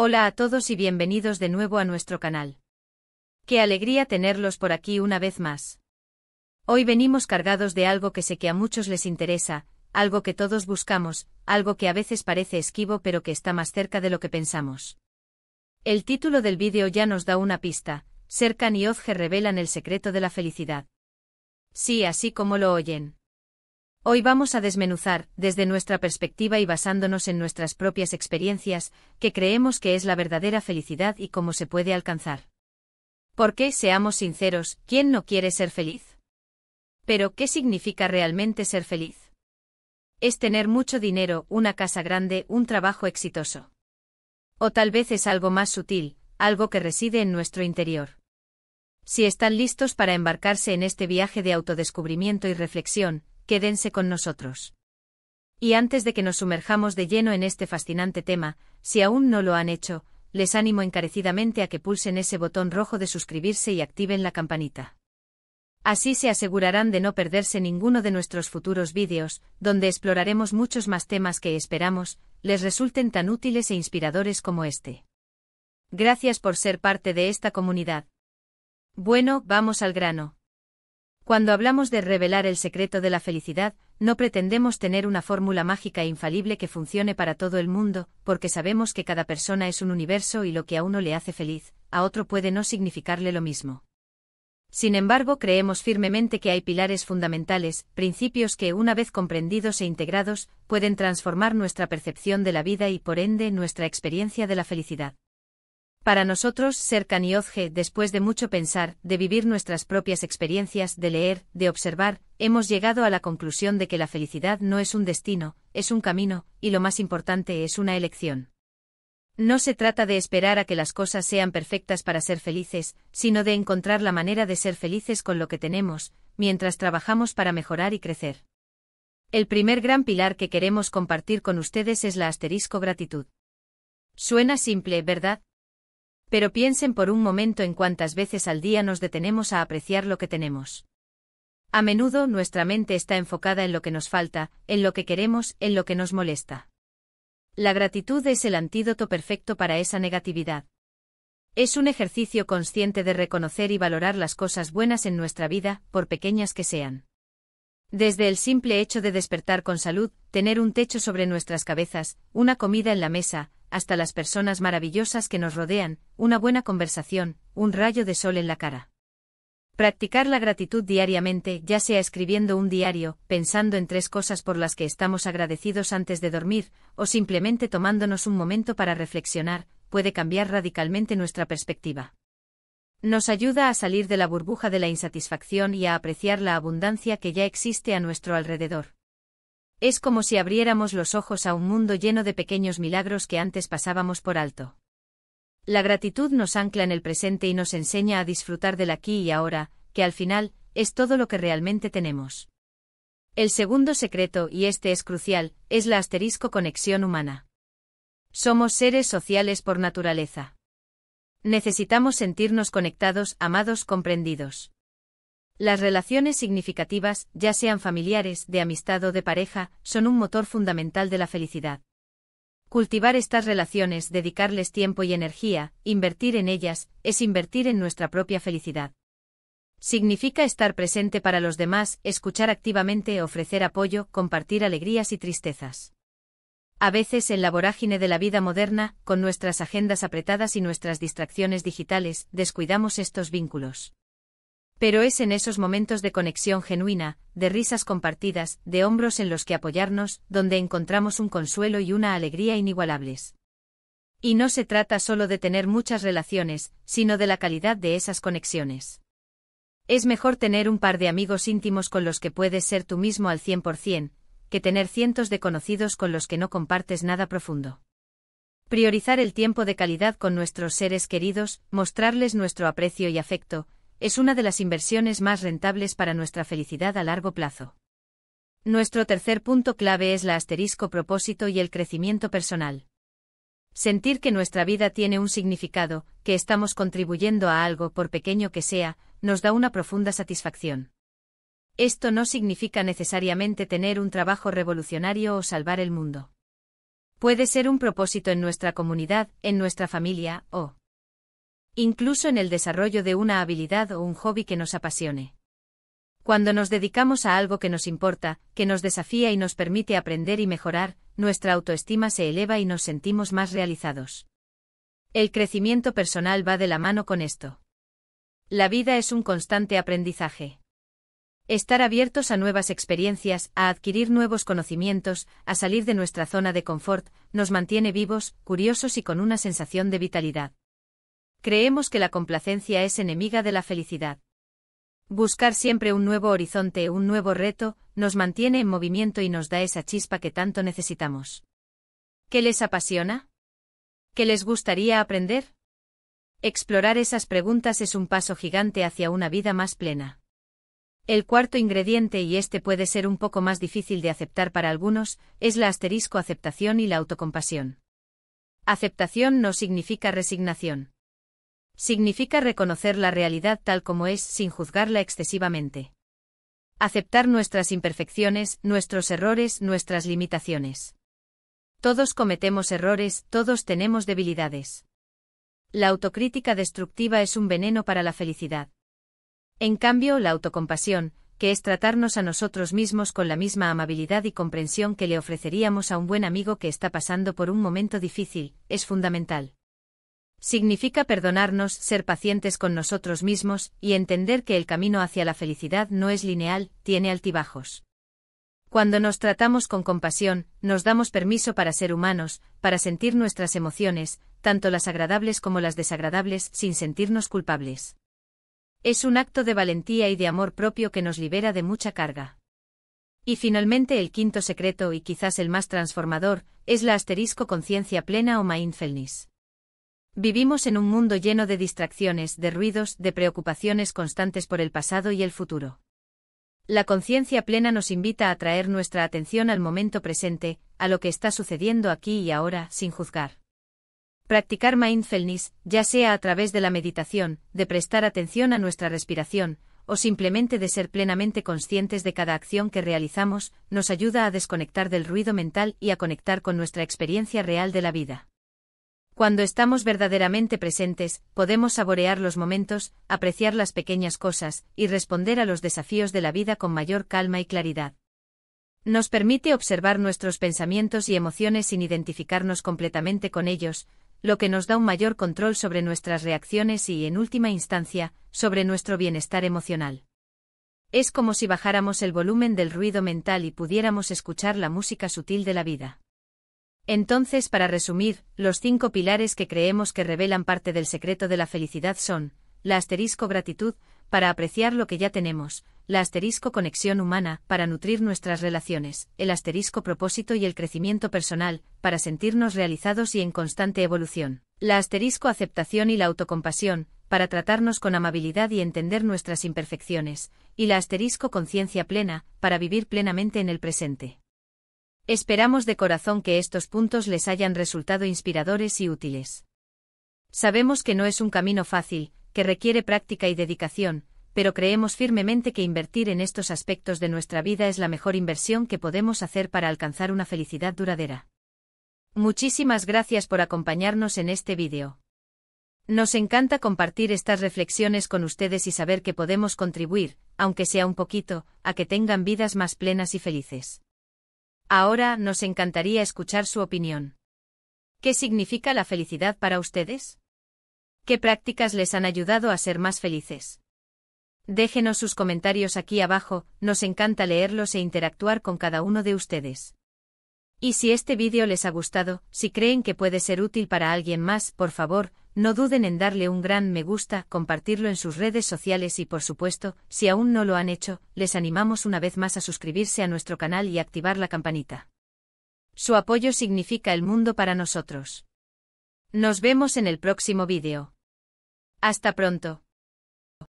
Hola a todos y bienvenidos de nuevo a nuestro canal. Qué alegría tenerlos por aquí una vez más. Hoy venimos cargados de algo que sé que a muchos les interesa, algo que todos buscamos, algo que a veces parece esquivo pero que está más cerca de lo que pensamos. El título del vídeo ya nos da una pista: Serkan y Özge revelan el secreto de la felicidad. Sí, así como lo oyen. Hoy vamos a desmenuzar, desde nuestra perspectiva y basándonos en nuestras propias experiencias, qué creemos que es la verdadera felicidad y cómo se puede alcanzar. Porque, seamos sinceros, ¿quién no quiere ser feliz? Pero, ¿qué significa realmente ser feliz? ¿Es tener mucho dinero, una casa grande, un trabajo exitoso? O tal vez es algo más sutil, algo que reside en nuestro interior. Si están listos para embarcarse en este viaje de autodescubrimiento y reflexión, quédense con nosotros. Y antes de que nos sumerjamos de lleno en este fascinante tema, si aún no lo han hecho, les animo encarecidamente a que pulsen ese botón rojo de suscribirse y activen la campanita. Así se asegurarán de no perderse ninguno de nuestros futuros vídeos, donde exploraremos muchos más temas que esperamos les resulten tan útiles e inspiradores como este. Gracias por ser parte de esta comunidad. Bueno, vamos al grano. Cuando hablamos de revelar el secreto de la felicidad, no pretendemos tener una fórmula mágica e infalible que funcione para todo el mundo, porque sabemos que cada persona es un universo y lo que a uno le hace feliz, a otro puede no significarle lo mismo. Sin embargo, creemos firmemente que hay pilares fundamentales, principios que, una vez comprendidos e integrados, pueden transformar nuestra percepción de la vida y, por ende, nuestra experiencia de la felicidad. Para nosotros, Serkan y Özge, después de mucho pensar, de vivir nuestras propias experiencias, de leer, de observar, hemos llegado a la conclusión de que la felicidad no es un destino, es un camino, y lo más importante es una elección. No se trata de esperar a que las cosas sean perfectas para ser felices, sino de encontrar la manera de ser felices con lo que tenemos, mientras trabajamos para mejorar y crecer. El primer gran pilar que queremos compartir con ustedes es la gratitud. Suena simple, ¿verdad? Pero piensen por un momento en cuántas veces al día nos detenemos a apreciar lo que tenemos. A menudo nuestra mente está enfocada en lo que nos falta, en lo que queremos, en lo que nos molesta. La gratitud es el antídoto perfecto para esa negatividad. Es un ejercicio consciente de reconocer y valorar las cosas buenas en nuestra vida, por pequeñas que sean. Desde el simple hecho de despertar con salud, tener un techo sobre nuestras cabezas, una comida en la mesa, hasta las personas maravillosas que nos rodean, una buena conversación, un rayo de sol en la cara. Practicar la gratitud diariamente, ya sea escribiendo un diario, pensando en 3 cosas por las que estamos agradecidos antes de dormir, o simplemente tomándonos un momento para reflexionar, puede cambiar radicalmente nuestra perspectiva. Nos ayuda a salir de la burbuja de la insatisfacción y a apreciar la abundancia que ya existe a nuestro alrededor. Es como si abriéramos los ojos a un mundo lleno de pequeños milagros que antes pasábamos por alto. La gratitud nos ancla en el presente y nos enseña a disfrutar del aquí y ahora, que al final, es todo lo que realmente tenemos. El segundo secreto, y este es crucial, es la conexión humana. Somos seres sociales por naturaleza. Necesitamos sentirnos conectados, amados, comprendidos. Las relaciones significativas, ya sean familiares, de amistad o de pareja, son un motor fundamental de la felicidad. Cultivar estas relaciones, dedicarles tiempo y energía, invertir en ellas, es invertir en nuestra propia felicidad. Significa estar presente para los demás, escuchar activamente, ofrecer apoyo, compartir alegrías y tristezas. A veces en la vorágine de la vida moderna, con nuestras agendas apretadas y nuestras distracciones digitales, descuidamos estos vínculos. Pero es en esos momentos de conexión genuina, de risas compartidas, de hombros en los que apoyarnos, donde encontramos un consuelo y una alegría inigualables. Y no se trata solo de tener muchas relaciones, sino de la calidad de esas conexiones. Es mejor tener un par de amigos íntimos con los que puedes ser tú mismo al 100%, que tener cientos de conocidos con los que no compartes nada profundo. Priorizar el tiempo de calidad con nuestros seres queridos, mostrarles nuestro aprecio y afecto, es una de las inversiones más rentables para nuestra felicidad a largo plazo. Nuestro tercer punto clave es la propósito y el crecimiento personal. Sentir que nuestra vida tiene un significado, que estamos contribuyendo a algo, por pequeño que sea, nos da una profunda satisfacción. Esto no significa necesariamente tener un trabajo revolucionario o salvar el mundo. Puede ser un propósito en nuestra comunidad, en nuestra familia, o incluso en el desarrollo de una habilidad o un hobby que nos apasione. Cuando nos dedicamos a algo que nos importa, que nos desafía y nos permite aprender y mejorar, nuestra autoestima se eleva y nos sentimos más realizados. El crecimiento personal va de la mano con esto. La vida es un constante aprendizaje. Estar abiertos a nuevas experiencias, a adquirir nuevos conocimientos, a salir de nuestra zona de confort, nos mantiene vivos, curiosos y con una sensación de vitalidad. Creemos que la complacencia es enemiga de la felicidad. Buscar siempre un nuevo horizonte, un nuevo reto, nos mantiene en movimiento y nos da esa chispa que tanto necesitamos. ¿Qué les apasiona? ¿Qué les gustaría aprender? Explorar esas preguntas es un paso gigante hacia una vida más plena. El cuarto ingrediente, y este puede ser un poco más difícil de aceptar para algunos, es la aceptación y la autocompasión. Aceptación no significa resignación. Significa reconocer la realidad tal como es sin juzgarla excesivamente. Aceptar nuestras imperfecciones, nuestros errores, nuestras limitaciones. Todos cometemos errores, todos tenemos debilidades. La autocrítica destructiva es un veneno para la felicidad. En cambio, la autocompasión, que es tratarnos a nosotros mismos con la misma amabilidad y comprensión que le ofreceríamos a un buen amigo que está pasando por un momento difícil, es fundamental. Significa perdonarnos, ser pacientes con nosotros mismos, y entender que el camino hacia la felicidad no es lineal, tiene altibajos. Cuando nos tratamos con compasión, nos damos permiso para ser humanos, para sentir nuestras emociones, tanto las agradables como las desagradables, sin sentirnos culpables. Es un acto de valentía y de amor propio que nos libera de mucha carga. Y finalmente el quinto secreto, y quizás el más transformador, es la conciencia plena o mindfulness. Vivimos en un mundo lleno de distracciones, de ruidos, de preocupaciones constantes por el pasado y el futuro. La conciencia plena nos invita a traer nuestra atención al momento presente, a lo que está sucediendo aquí y ahora, sin juzgar. Practicar mindfulness, ya sea a través de la meditación, de prestar atención a nuestra respiración, o simplemente de ser plenamente conscientes de cada acción que realizamos, nos ayuda a desconectar del ruido mental y a conectar con nuestra experiencia real de la vida. Cuando estamos verdaderamente presentes, podemos saborear los momentos, apreciar las pequeñas cosas, y responder a los desafíos de la vida con mayor calma y claridad. Nos permite observar nuestros pensamientos y emociones sin identificarnos completamente con ellos, lo que nos da un mayor control sobre nuestras reacciones y, en última instancia, sobre nuestro bienestar emocional. Es como si bajáramos el volumen del ruido mental y pudiéramos escuchar la música sutil de la vida. Entonces, para resumir, los 5 pilares que creemos que revelan parte del secreto de la felicidad son: la gratitud, para apreciar lo que ya tenemos; la conexión humana, para nutrir nuestras relaciones; el propósito y el crecimiento personal, para sentirnos realizados y en constante evolución; la aceptación y la autocompasión, para tratarnos con amabilidad y entender nuestras imperfecciones; y la conciencia plena, para vivir plenamente en el presente. Esperamos de corazón que estos puntos les hayan resultado inspiradores y útiles. Sabemos que no es un camino fácil, que requiere práctica y dedicación, pero creemos firmemente que invertir en estos aspectos de nuestra vida es la mejor inversión que podemos hacer para alcanzar una felicidad duradera. Muchísimas gracias por acompañarnos en este vídeo. Nos encanta compartir estas reflexiones con ustedes y saber que podemos contribuir, aunque sea un poquito, a que tengan vidas más plenas y felices. Ahora nos encantaría escuchar su opinión. ¿Qué significa la felicidad para ustedes? ¿Qué prácticas les han ayudado a ser más felices? Déjenos sus comentarios aquí abajo, nos encanta leerlos e interactuar con cada uno de ustedes. Y si este vídeo les ha gustado, si creen que puede ser útil para alguien más, por favor, no duden en darle un gran me gusta, compartirlo en sus redes sociales y, por supuesto, si aún no lo han hecho, les animamos una vez más a suscribirse a nuestro canal y activar la campanita. Su apoyo significa el mundo para nosotros. Nos vemos en el próximo vídeo. Hasta pronto.